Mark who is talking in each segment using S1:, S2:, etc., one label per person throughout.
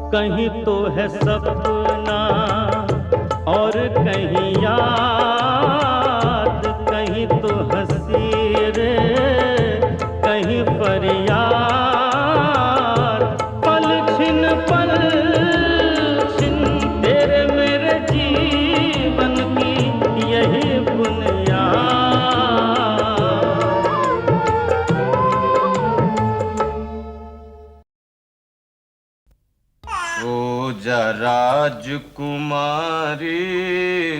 S1: कहीं तो है सपना और कहीं याद, कहीं तो हंसी रे कहीं फरियाद। पल छिन तेरे मेरे जीवन की यही बुनियाद।
S2: सो जा राजकुमारी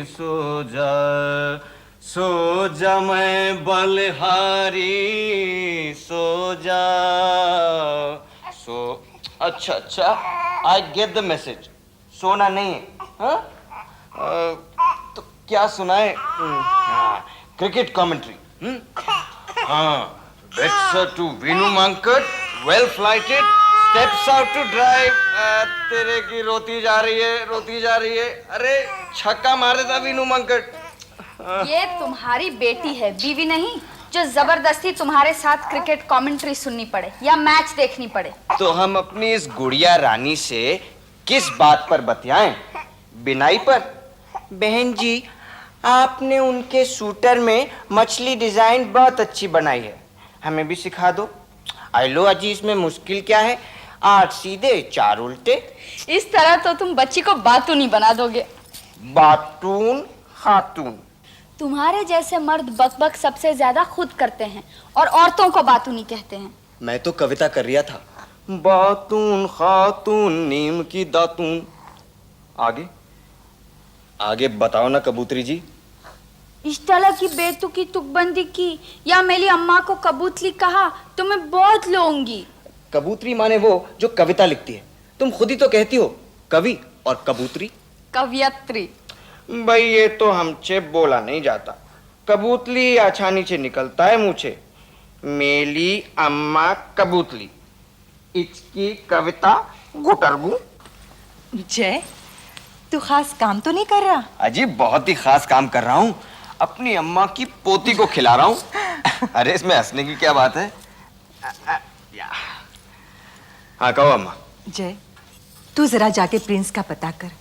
S2: सो जा, सो जा मैं बलहारी सो जा। सो अच्छा आई गेट द मैसेज। सोना नहीं है हाँ? तो क्या सुनाए? Cricket commentary. हाँ, Bates to Vinoo Mankad well flighted steps out to drive. तेरे की रोती जा रही है। अरे छक्का मार देता विनू मंकट।
S3: ये तुम्हारी बेटी है, बीवी नहीं, जो जबरदस्ती तुम्हारे साथ क्रिकेट कमेंट्री सुननी पड़े या मैच देखनी पड़े।
S2: तो हम अपनी इस गुड़िया रानी से किस बात पर बतियाएं? बिनाई पर? बहन जी, आपने उनके सूटर में मछली डिजाइन बहुत अच्छी बनाई है, हमें भी सिखा दो। आई लो अजी, इसमें मुश्किल क्या है? 8 सीधे 4 उल्टे।
S3: इस तरह तो तुम बच्ची को बातूनी बना दोगे।
S2: बातून खातून?
S3: तुम्हारे जैसे मर्द बकबक सबसे ज्यादा खुद करते हैं और औरतों को बातूनी कहते हैं।
S2: मैं तो कविता कर रिया था। बातून खातून नीम की दातून। आगे आगे बताओ ना कबूतरी जी।
S3: इस तरह की बेतुकी तुकबंदी की या मेरी अम्मा को कबूतरी कहा तो मैं बहुत लूंगी।
S2: कबूतरी माने वो जो कविता लिखती है। तुम खुद ही तो कहती हो कवि और कबूतरी।
S3: कवियत्री।
S2: भाई ये तो हमसे बोला नहीं जाता। कबूतरी आसानी से निकलता है मुँह से। मेरी अम्मा कबूतरी, इसकी कविता गुटरगू।
S4: जय, तू खास काम तो नहीं कर रहा?
S2: अजी बहुत ही खास काम कर रहा हूँ। अपनी अम्मा की पोती को खिला रहा हूँ। अरे इसमें हंसने की क्या बात है? हाँ कहो अम्मा।
S4: जय, तू जरा जाके प्रिंस का पता कर।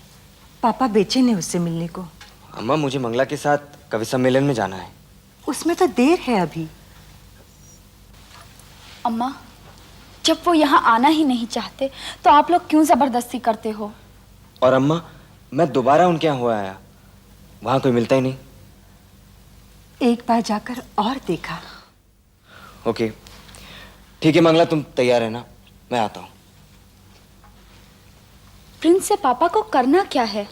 S4: पापा बेचैन है उससे मिलने को।
S2: अम्मा मुझे मंगला के साथ कवि सम्मेलन में जाना है।
S4: उसमें तो देर है अभी।
S3: अम्मा, जब वो यहाँ आना ही नहीं चाहते तो आप लोग क्यों जबरदस्ती करते हो?
S2: और अम्मा, मैं दोबारा उनके यहाँ हुआ आया, वहां कोई मिलता ही नहीं।
S4: एक बार जाकर और देखा।
S2: ओके ठीक है मंगला, तुम तैयार है ना? मैं आता हूँ।
S3: प्रिंस से पापा को करना क्या है?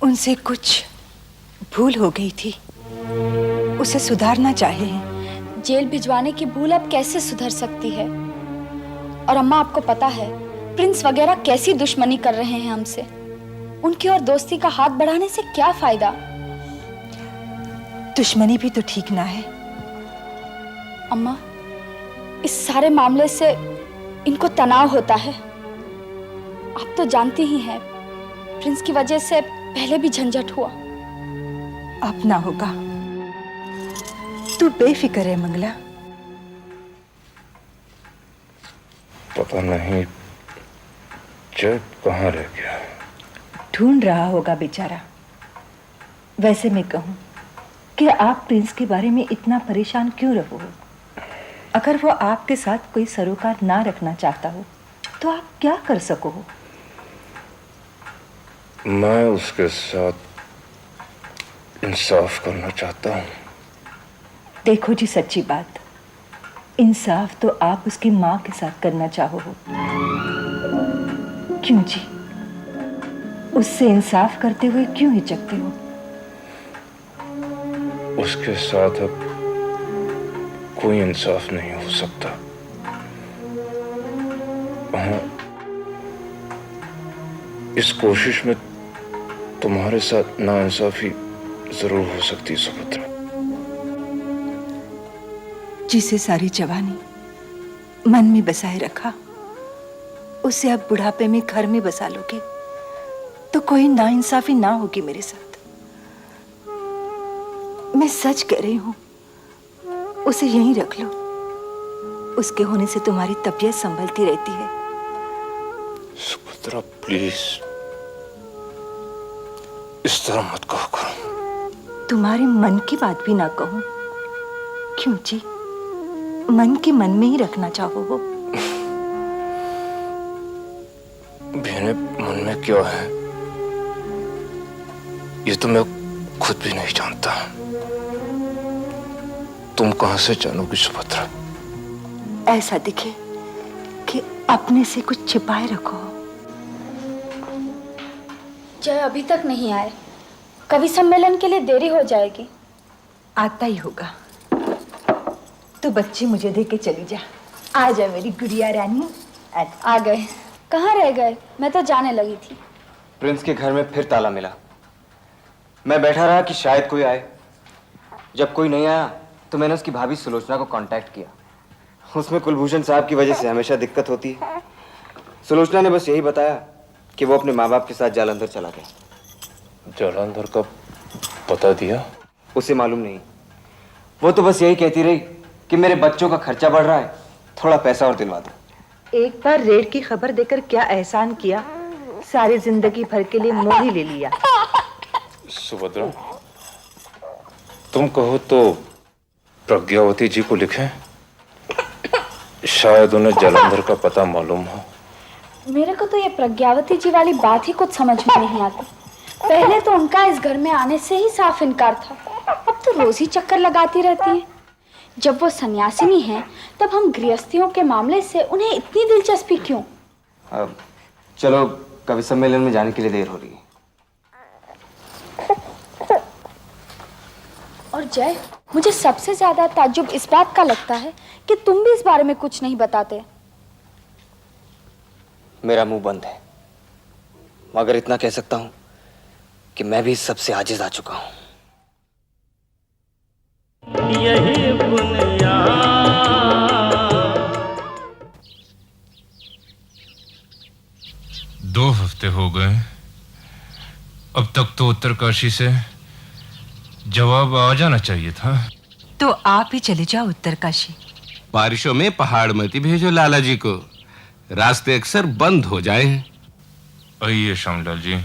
S4: उनसे कुछ भूल हो गई थी, उसे सुधारना चाहे हैं।
S3: जेल भिजवाने की भूल अब कैसे सुधर सकती है? और अम्मा, आपको पता है प्रिंस वगैरह कैसी दुश्मनी कर रहे हैं हमसे। उनकी और दोस्ती का हाथ बढ़ाने से क्या फायदा?
S4: दुश्मनी भी तो ठीक ना है।
S3: अम्मा, इस सारे मामले से इनको तनाव होता है। आप तो जानती ही हैं, प्रिंस की वजह से पहले भी झंझट हुआ।
S4: अब ना होगा, तू बेफिक्र है मंगला।
S5: पता नहीं जय कहाँ रह गया।
S4: ढूंढ रहा होगा बेचारा। वैसे मैं कहूँ कि आप प्रिंस के बारे में इतना परेशान क्यों रहो? अगर वो आपके साथ कोई सरोकार ना रखना चाहता हो तो आप क्या कर सको हो?
S5: मैं उसके साथ इंसाफ करना चाहता हूँ।
S4: देखो जी, सच्ची बात, इंसाफ तो आप उसकी माँ के साथ करना चाहो हो। क्यों जी, उससे इंसाफ करते हुए क्यों हिचकते हो?
S5: उसके साथ अब कोई इंसाफ नहीं हो सकता। हाँ, इस कोशिश में तुम्हारे साथ नाइंसाफी जरूर हो सकती है सुभद्रा।
S4: जिसे सारी जवानी मन में बसाए रखा, उसे अब बुढ़ापे में घर में बसा लोगे तो कोई नाइंसाफी ना होगी मेरे साथ। मैं सच कह रही हूं, उसे यहीं रख लो। उसके होने से तुम्हारी तबीयत संभलती रहती है
S5: सुभद्रा प्लीज, इस तरह मत कहो करो।
S4: तुम्हारे मन की बात भी ना कहूं, क्यों जी? मन के मन में ही रखना चाहो वो।
S5: मेरे मन में क्या है ये तो मैं खुद भी नहीं जानता। तुम कहां से जानोगी सुभद्रा?
S4: ऐसा दिखे कि अपने से कुछ छिपाए रखो।
S3: जय अभी तक नहीं आए, कवि सम्मेलन के लिए देरी हो जाएगी।
S4: आता ही होगा। तो बच्ची मुझे दे के चली जा। आ जा मेरी गुड़िया रानी।
S3: आ गए। कहाँ रह गए? मैं तो जाने लगी थी।
S2: प्रिंस के घर में फिर ताला मिला। मैं बैठा रहा कि शायद कोई आए। जब कोई नहीं आया तो मैंने उसकी भाभी सुलोचना को कांटेक्ट किया। उसमें कुलभूषण साहब की वजह से हमेशा दिक्कत होती है। सुलोचना ने बस यही बताया कि वो अपने माँ बाप के साथ जालंधर चला गया।
S5: जालंधर का पता दिया?
S2: उसे मालूम नहीं। वो तो बस यही कहती रही कि मेरे बच्चों का खर्चा बढ़ रहा है, थोड़ा पैसा और दिलवा दो।
S4: एक बार रेड की खबर देकर क्या एहसान किया, सारी जिंदगी भर के लिए मोह ही ले लिया।
S5: सुभद्रा, तुम कहो तो प्रज्ञावती जी को लिखें, शायद उन्हें जालंधर का पता मालूम हो।
S3: मेरे को तो ये प्रज्ञावती जी वाली बात ही कुछ समझ में नहीं आती। पहले तो उनका इस घर में आने से ही साफ इनकार था, अब तो रोज ही चक्कर लगाती रहती हैं। जब वो सन्यासिनी हैं, तब हम गृहस्थियों के मामले से उन्हें इतनी दिलचस्पी क्यों?
S2: अब चलो, कवि सम्मेलन में जाने के लिए देर हो रही है।
S3: और जय, मुझे सबसे ज्यादा ताज्जुब इस बात का लगता है कि तुम भी इस बारे में कुछ नहीं बताते।
S2: मेरा मुंह बंद है, मगर इतना कह सकता हूं कि मैं भी सबसे आजिज आ चुका हूं।
S1: यही बुनियाद।
S5: दो हफ्ते हो गए, अब तक तो उत्तरकाशी से जवाब आ जाना चाहिए था।
S4: तो आप ही चले जाओ उत्तरकाशी।
S6: बारिशों में पहाड़ मत भेजो लाला जी को, रास्ते अक्सर बंद हो जाए।
S5: आइए श्यामलाल जी,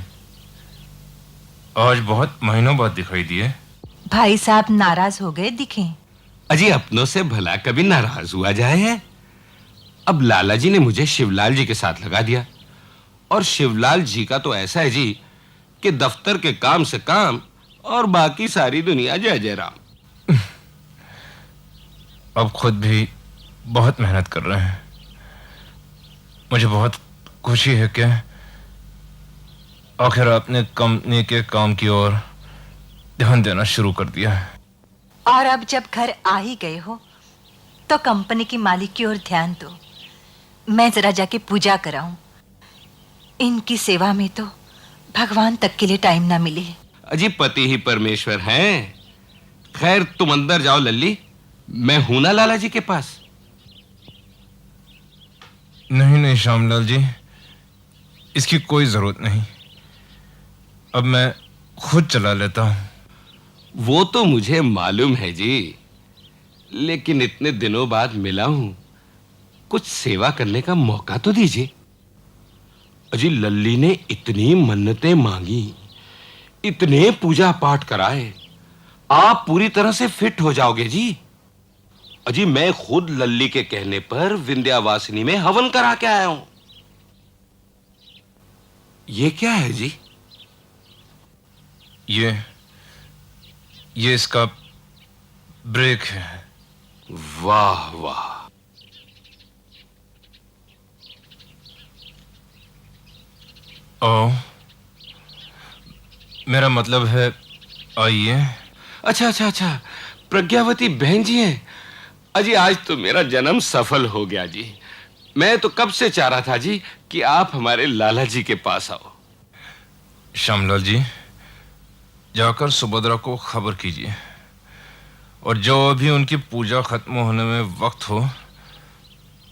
S5: आज बहुत महीनों बाद दिखाई दिए।
S4: भाई साहब नाराज हो गए दिखे।
S6: अजी अपनों से भला कभी नाराज हुआ जाए है? अब लाला जी ने मुझे शिवलाल जी के साथ लगा दिया, और शिवलाल जी का तो ऐसा है जी कि दफ्तर के काम से काम और बाकी सारी दुनिया जय जय राम।
S5: अब खुद भी बहुत मेहनत कर रहे हैं। मुझे बहुत खुशी है कि आखिर आपने कंपनी के काम की ओर ध्यान देना शुरू कर दिया है।
S4: और अब जब घर आ ही गए हो तो कंपनी की मालिक की ओर ध्यान दो। मैं जरा जाके पूजा कराऊं। इनकी सेवा में तो भगवान तक के लिए टाइम ना मिले।
S6: अजी पति ही परमेश्वर हैं। खैर तुम अंदर जाओ लल्ली, मैं हूं ना लाला जी के पास।
S5: नहीं श्यामलाल जी, इसकी कोई जरूरत नहीं। अब मैं खुद चला लेता हूं।
S6: वो तो मुझे मालूम है जी, लेकिन इतने दिनों बाद मिला हूं, कुछ सेवा करने का मौका तो दीजिए। अजी लल्ली ने इतनी मन्नतें मांगी, इतने पूजा पाठ कराए, आप पूरी तरह से फिट हो जाओगे जी। अजी मैं खुद लल्ली के कहने पर विंध्यावासिनी में हवन करा के आया हूं। ये क्या है जी?
S5: ये इसका ब्रेक है।
S6: वाह वाह।
S5: ओ, मेरा मतलब है आइए।
S6: अच्छा, प्रज्ञावती बहन जी हैं। अजी आज तो मेरा जन्म सफल हो गया जी। मैं तो कब से चाह रहा था जी कि आप हमारे लाला जी के पास आओ।
S5: श्यामलाल जी, जाकर सुभद्रा को खबर कीजिए, और जो अभी उनकी पूजा खत्म होने में वक्त हो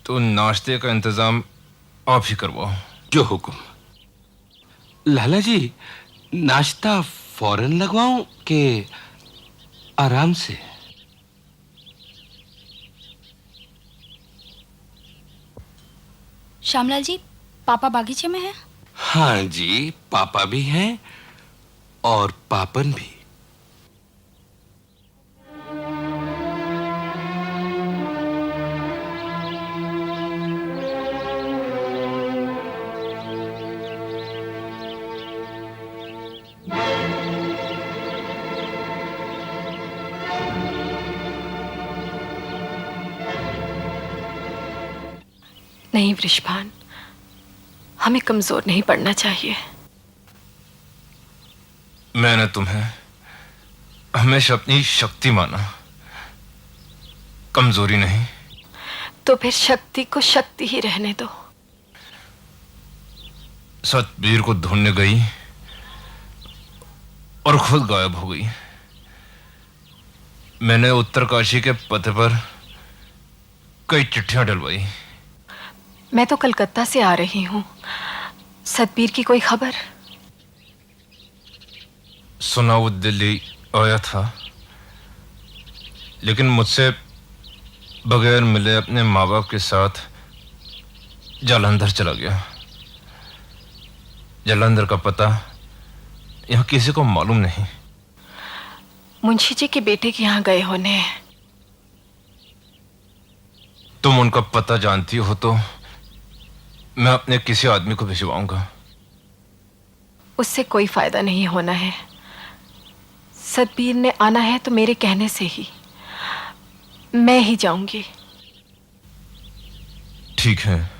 S5: तो नाश्ते का इंतजाम आप ही करवाओ।
S6: जो हुक्म। लाला जी, नाश्ता फौरन लगवाऊं कि आराम से?
S3: श्यामलाल जी, पापा बागीचे में हैं?
S6: हाँ जी, पापा भी हैं और पापन भी।
S7: नहीं वृषभान, हमें कमजोर नहीं पड़ना चाहिए।
S5: मैंने तुम्हें हमेशा अपनी शक्ति माना, कमजोरी नहीं।
S7: तो फिर शक्ति को शक्ति ही रहने दो।
S5: सतबीर को ढूंढने गई और खुद गायब हो गई। मैंने उत्तरकाशी के पते पर कई चिट्ठियां डलवाई।
S7: मैं तो कलकत्ता से आ रही हूँ। सतबीर की कोई खबर?
S5: सुना वो दिल्ली आया था, लेकिन मुझसे बगैर मिले अपने माँ बाप के साथ जालंधर चला गया। जालंधर का पता यहाँ किसी को मालूम नहीं।
S7: मुंशी जी के बेटे के यहाँ गए होने।
S5: तुम उनका पता जानती हो तो मैं अपने किसी आदमी को भिजवाऊंगा।
S7: उससे कोई फायदा नहीं होना है। सतबीर ने आना है तो मेरे कहने से ही मैं ही जाऊंगी।
S5: ठीक है,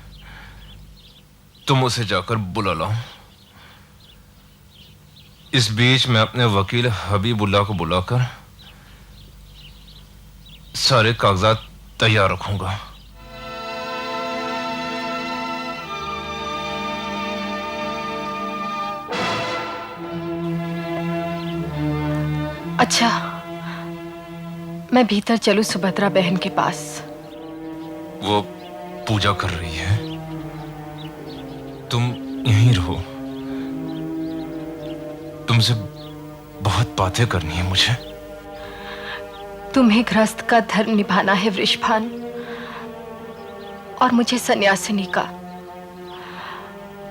S5: तुम उसे जाकर बुला लाओ। इस बीच मैं अपने वकील हबीबुल्लाह को बुलाकर सारे कागजात तैयार रखूंगा।
S7: अच्छा, मैं भीतर चलूं सुभद्रा बहन के पास?
S5: वो पूजा कर रही है, तुम यहीं रहो। तुमसे बहुत बातें करनी है मुझे।
S7: तुम्हें गृहस्थ का धर्म निभाना है वृषभान, और मुझे सन्यासिनी का।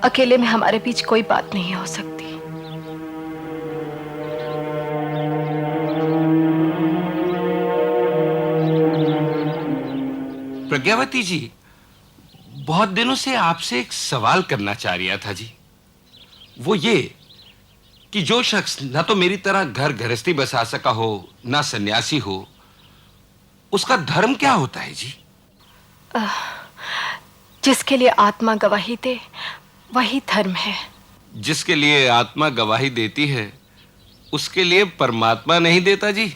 S7: अकेले में हमारे बीच कोई बात नहीं हो सकती।
S6: प्रज्ञावती जी, बहुत दिनों से आपसे एक सवाल करना चाह रहा था जी। वो ये कि जो शख्स ना तो मेरी तरह घर गृहस्थी बसा सका हो, ना सन्यासी हो, उसका धर्म क्या होता है जी?
S7: जिसके लिए आत्मा गवाही दे वही धर्म है।
S6: जिसके लिए आत्मा गवाही देती है उसके लिए परमात्मा नहीं देता जी।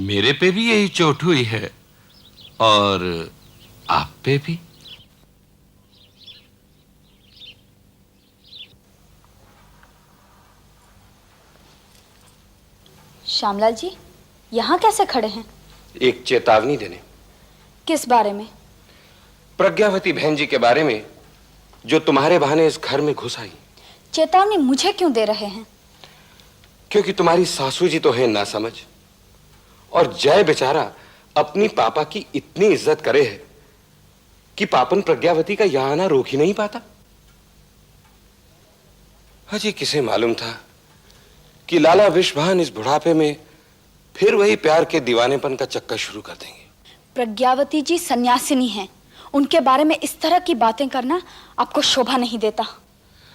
S6: मेरे पे भी यही चोट हुई है और आप पे भी।
S3: श्यामलाल जी, यहाँ कैसे खड़े हैं?
S8: एक चेतावनी देने।
S3: किस बारे में?
S8: प्रज्ञावती बहन जी के बारे में, जो तुम्हारे बहाने इस घर में घुस आई।
S3: चेतावनी मुझे क्यों दे रहे हैं?
S8: क्योंकि तुम्हारी सासू जी तो है नासमझ, और जय बेचारा अपनी पापा की इतनी इज्जत करे है कि पापन प्रज्ञावती का यहां आना रोक ही नहीं पाता। अजी किसे मालूम था कि लाला विश्वभान इस बुढ़ापे में फिर वही प्यार के दीवानेपन का चक्कर शुरू कर देंगे।
S3: प्रज्ञावती जी सन्यासिनी हैं, उनके बारे में इस तरह की बातें करना आपको शोभा नहीं देता।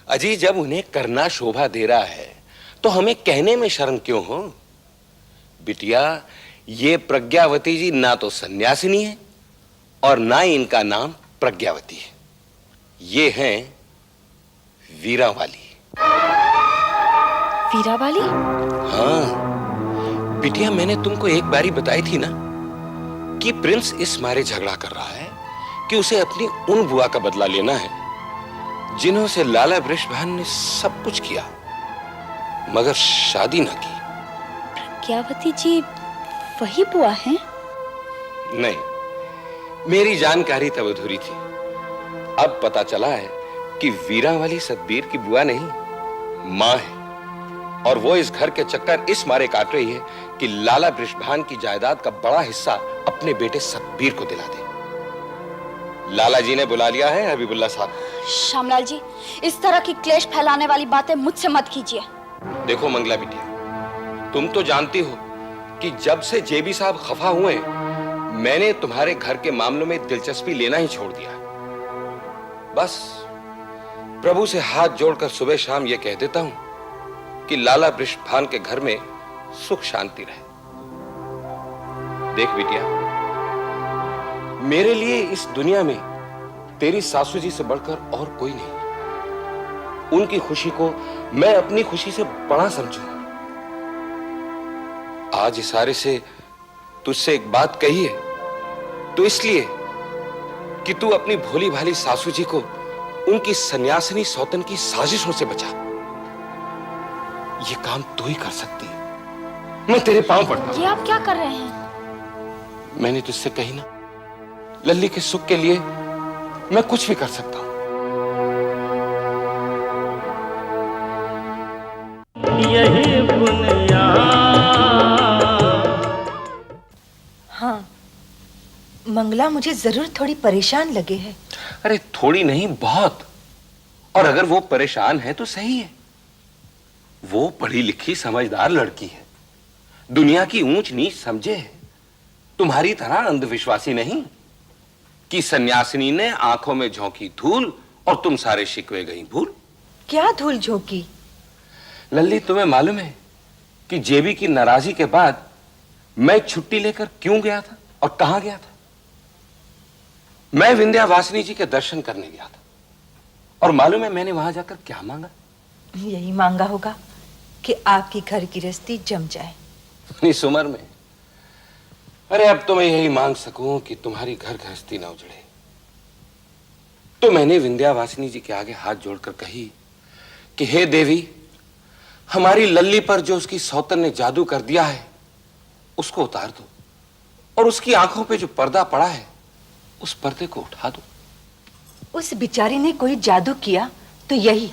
S8: अजी जब उन्हें करना शोभा दे रहा है तो हमें कहने में शर्म क्यों हो? बिटिया, ये प्रज्ञावती जी ना तो सन्यासिनी है और ना ही इनका नाम प्रज्ञावती है। ये हैं वीरावाली।
S3: वीरावाली?
S8: हाँ बिटिया, मैंने तुमको एक बारी बताई थी ना कि प्रिंस इस मारे झगड़ा कर रहा है कि उसे अपनी उन बुआ का बदला लेना है जिन्हों से लाला वृषभान ने सब कुछ किया मगर शादी ना की।
S3: प्रज्ञावती जी वही बुआ हैं?
S8: नहीं, मेरी जानकारी तब अधूरी थी। अब पता चला है कि वीरावाली सतबीर की बुआ नहीं, मां है, और वो इस घर के चक्कर इस मारे काट रही है कि लाला वृषभान की जायदाद का बड़ा हिस्सा अपने बेटे सतबीर को दिला दे। लाला जी ने बुला लिया है हबीबुल्ला साहब।
S3: श्यामलाल जी, इस तरह की क्लेश फैलाने वाली बातें मुझसे मत कीजिए।
S8: देखो मंगला बिटिया, तुम तो जानती हो कि जब से जेबी साहब खफा हुए मैंने तुम्हारे घर के मामलों में दिलचस्पी लेना ही छोड़ दिया। बस प्रभु से हाथ जोड़कर सुबह शाम यह कह देता हूं कि लाला वृषभान के घर में सुख शांति रहे। देख बिटिया, मेरे लिए इस दुनिया में तेरी सासू जी से बढ़कर और कोई नहीं। उनकी खुशी को मैं अपनी खुशी से बड़ा समझूंगा। आज इशारे से तुझसे एक बात कही है तो इसलिए कि तू अपनी भोली भाली सासू जी को उनकी सन्यासिनी सौतन की साजिशों से बचा। ये काम तू ही कर सकती है, मैं तेरे पांव पड़ता हूं।
S3: ये आप क्या कर रहे हैं?
S8: मैंने तुझसे कही ना, लल्ली के सुख के लिए मैं कुछ भी कर सकता हूं।
S1: यही बुनियाद।
S4: हाँ, मंगला मुझे जरूर थोड़ी परेशान लगे है।
S8: अरे थोड़ी नहीं, बहुत। और अगर वो परेशान है तो सही है। वो पढ़ी लिखी समझदार लड़की है, दुनिया की ऊंच नीच समझे है, तुम्हारी तरह अंधविश्वासी नहीं कि सन्यासिनी ने आंखों में झोंकी धूल और तुम सारे शिकवे गई भूल।
S4: क्या धूल झोंकी?
S8: लल्ली, तुम्हें मालूम है कि जेबी की नाराजगी के बाद मैं छुट्टी लेकर क्यों गया था और कहां गया था? मैं विंध्यावासिनी जी के दर्शन करने गया था। और मालूम है मैंने वहां जाकर क्या मांगा?
S4: यही मांगा होगा कि आपकी घर की गृहस्थी जम जाए।
S8: इस उम्र में? अरे अब तो मैं यही मांग सकूं कि तुम्हारी घर गृहस्थी ना उजड़े। तो मैंने विंध्यावासिनी जी के आगे हाथ जोड़कर कही कि हे देवी, हमारी लल्ली पर जो उसकी सौतन ने जादू कर दिया है उसको उतार दो, और उसकी आंखों पे जो पर्दा पड़ा है उस पर्दे को उठा दो।
S4: उस बेचारी ने कोई जादू किया तो यही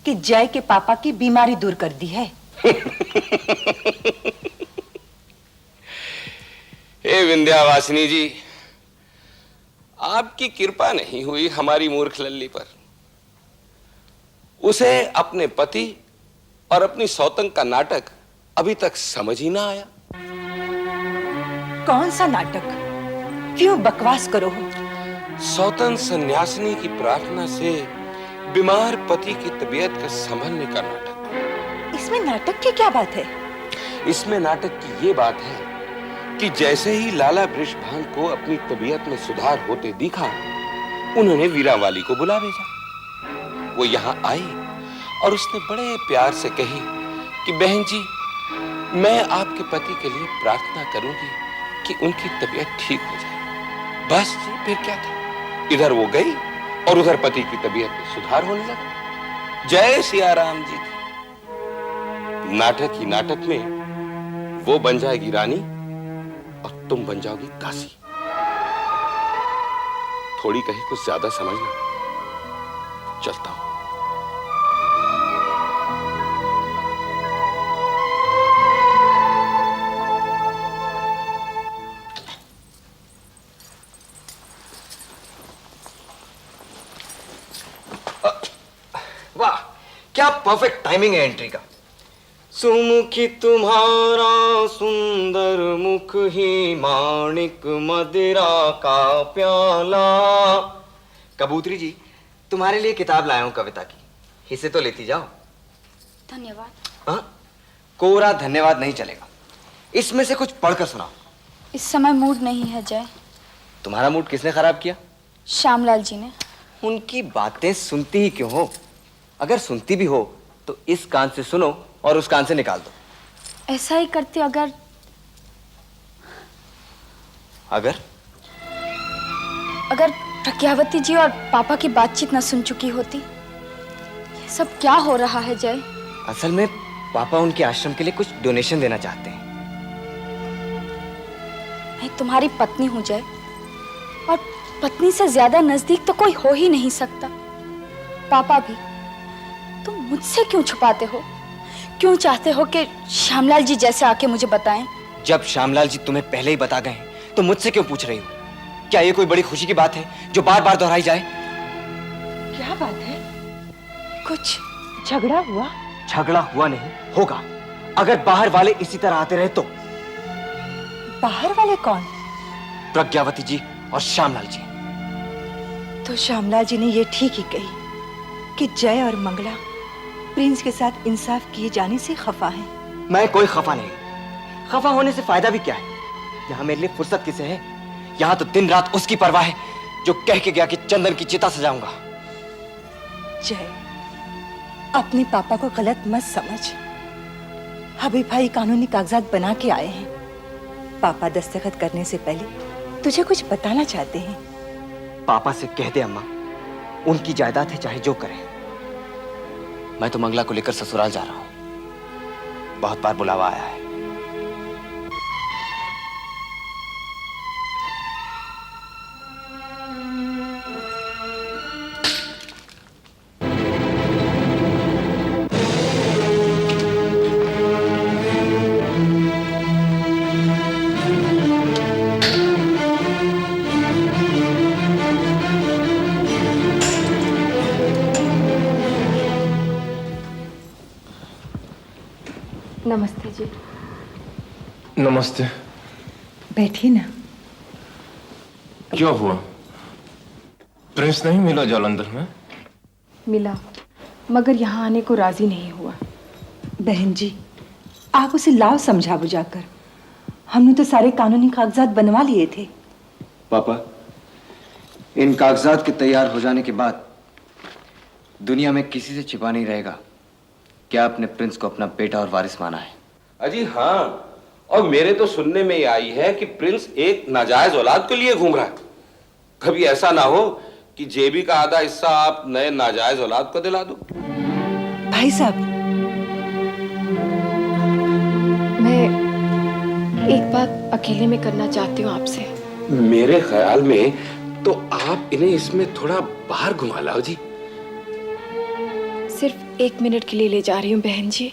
S4: कि जय के पापा की बीमारी दूर कर दी है।
S8: हे विंध्यावासिनी जी, आपकी कृपा नहीं हुई हमारी मूर्ख लल्ली पर। उसे अपने पति और अपनी सौतन का नाटक अभी तक समझ ही ना आया।
S4: कौन सा नाटक? क्यों बकवास करो हो?
S8: सौतन सन्यासिनी की प्रार्थना से बीमार पति की तबीयत का संभलने का नाटक।
S4: इसमें नाटक की क्या बात है?
S8: इसमें नाटक की ये बात है कि जैसे ही लाला वृषभान को अपनी तबीयत में सुधार होते दिखा, उन्होंने वीरावाली को बुला भेजा। वो यहां आई और उसने बड़े प्यार से कही कि बहन जी, मैं आपके पति के लिए प्रार्थना करूंगी कि उनकी तबीयत ठीक हो जाए। बस जी, फिर क्या था? इधर वो गई और उधर पति की तबीयत में सुधार होने लगा। जय सिया राम जी की। नाटक ही नाटक में वो बन जाएगी रानी और तुम बन जाओगी दासी। थोड़ी कहीं कुछ ज्यादा समझना। चलता हूं।
S2: वाह, क्या परफेक्ट टाइमिंग है एंट्री का। सुमुखी तुम्हारा सुंदर मुख ही माणिक मदिरा का प्याला। कबूतरी जी, तुम्हारे लिए किताब लाया हूं कविता की, इसे तो लेती जाओ।
S3: धन्यवाद।
S2: हाँ, कोरा धन्यवाद नहीं चलेगा, इसमें से कुछ पढ़कर सुनाओ।
S3: इस समय मूड नहीं है जय।
S2: तुम्हारा मूड किसने खराब किया?
S3: श्यामलाल जी ने।
S2: उनकी बातें सुनती ही क्यों हो? अगर सुनती भी हो तो इस कान से सुनो और उस कान से निकाल दो।
S3: ऐसा ही करती अगर प्रज्ञावती जी और पापा की बातचीत न सुन चुकी होती। ये सब क्या हो रहा है जय?
S2: असल में पापा उनके आश्रम के लिए कुछ डोनेशन देना चाहते हैं।
S3: मैं तुम्हारी पत्नी हूं जय, और पत्नी से ज्यादा नजदीक तो कोई हो ही नहीं सकता। पापा भी। तुम मुझसे क्यों छुपाते हो? क्यों चाहते हो कि श्यामलाल जी जैसे आके मुझे बताएं?
S2: जब श्यामलाल जी तुम्हें पहले ही बता गए तो मुझसे क्यों पूछ रही हो? क्या ये कोई बड़ी खुशी की बात है जो बार बार दोहराई जाए?
S4: क्या बात है? कुछ झगड़ा हुआ?
S2: झगड़ा हुआ नहीं, होगा अगर बाहर वाले इसी तरह आते रहे तो।
S4: बाहर वाले कौन?
S2: प्रज्ञावती जी और श्यामलाल जी।
S4: तो श्यामलाल जी ने ये ठीक ही कही कि जय और मंगला प्रिंस के साथ इंसाफ किए जाने से खफा है।
S2: मैं कोई खफा नहीं, खफा होने से फायदा भी क्या है? यहाँ मेरे लिए फुर्सत किसे है? यहाँ तो दिन रात उसकी परवाह है जो कह के गया कि चंदन की चिता सजाऊंगा।
S4: जय, अपने पापा को गलत मत समझ। हबीब भाई कानूनी कागजात बना के आए हैं। पापा दस्तखत करने से पहले तुझे कुछ बताना चाहते हैं।
S2: पापा से कह दे अम्मा, उनकी जायदाद है, चाहे जो करें। मैं तो मंगला को लेकर ससुराल जा रहा हूं, बहुत बार बुलावा आया है।
S7: नमस्ते जी।
S5: नमस्ते।
S4: बैठिए ना।
S5: क्या हुआ? प्रिंस नहीं मिला जालंधर में?
S7: मिला, मगर यहाँ आने को राजी नहीं हुआ।
S4: बहन जी, आप उसे लाओ समझा बुझाकर। हमने तो सारे कानूनी कागजात बनवा लिए थे।
S2: पापा, इन कागजात के तैयार हो जाने के बाद दुनिया में किसी से छिपा नहीं रहेगा क्या आपने प्रिंस को अपना बेटा और वारिस माना है।
S8: अजी हाँ, और मेरे तो सुनने में ये आई है कि प्रिंस एक नाजायज औलाद के लिए घूम रहा है। कभी ऐसा ना हो कि जेबी का आधा हिस्सा आप नए नाजायज औलाद को दिला दो।
S4: भाई साहब,
S7: मैं एक बात अकेले में करना चाहती हूँ आपसे।
S8: मेरे ख्याल में तो आप इन्हें इसमें थोड़ा बाहर घुमा लाओ जी।
S7: सिर्फ 1 मिनट के लिए ले जा रही हूँ बहन जी।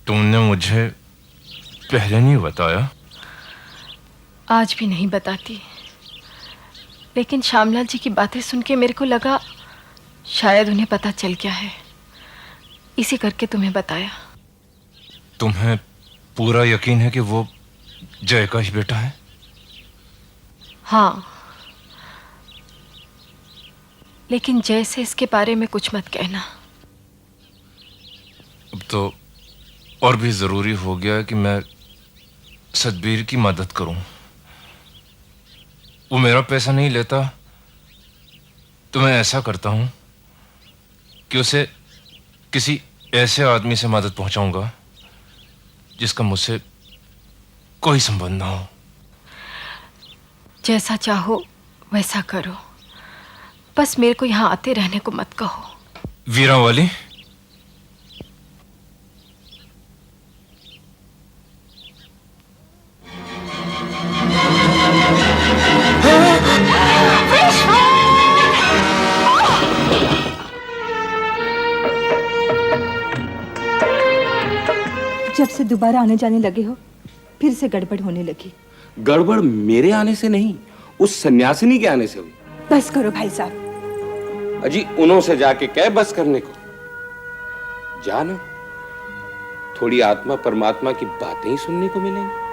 S5: तुमने मुझे पहले नहीं बताया?
S7: आज भी नहीं बताती, लेकिन श्यामलाल जी की बातें सुन के मेरे को लगा शायद उन्हें पता चल गया है, इसी करके तुम्हें बताया।
S5: तुम्हें पूरा यकीन है कि वो जय का ही बेटा है?
S7: हाँ, लेकिन जय से इसके बारे में कुछ मत कहना।
S5: अब तो और भी जरूरी हो गया कि मैं सतबीर की मदद करूं। वो मेरा पैसा नहीं लेता तो मैं ऐसा करता हूं कि उसे किसी ऐसे आदमी से मदद पहुंचाऊंगा जिसका मुझसे कोई संबंध ना हो।
S7: जैसा चाहो वैसा करो, बस मेरे को यहाँ आते रहने को मत कहो।
S5: वीरा वाली,
S4: जब से दोबारा आने जाने लगे हो फिर से गड़बड़ होने लगी।
S8: गड़बड़ मेरे आने से नहीं, उस सन्यासिनी के आने से हुई।
S4: बस करो भाई साहब।
S8: अजी उन्हों से जाके कह बस करने को। जानो, थोड़ी आत्मा परमात्मा की बातें ही सुनने को मिलेंगी।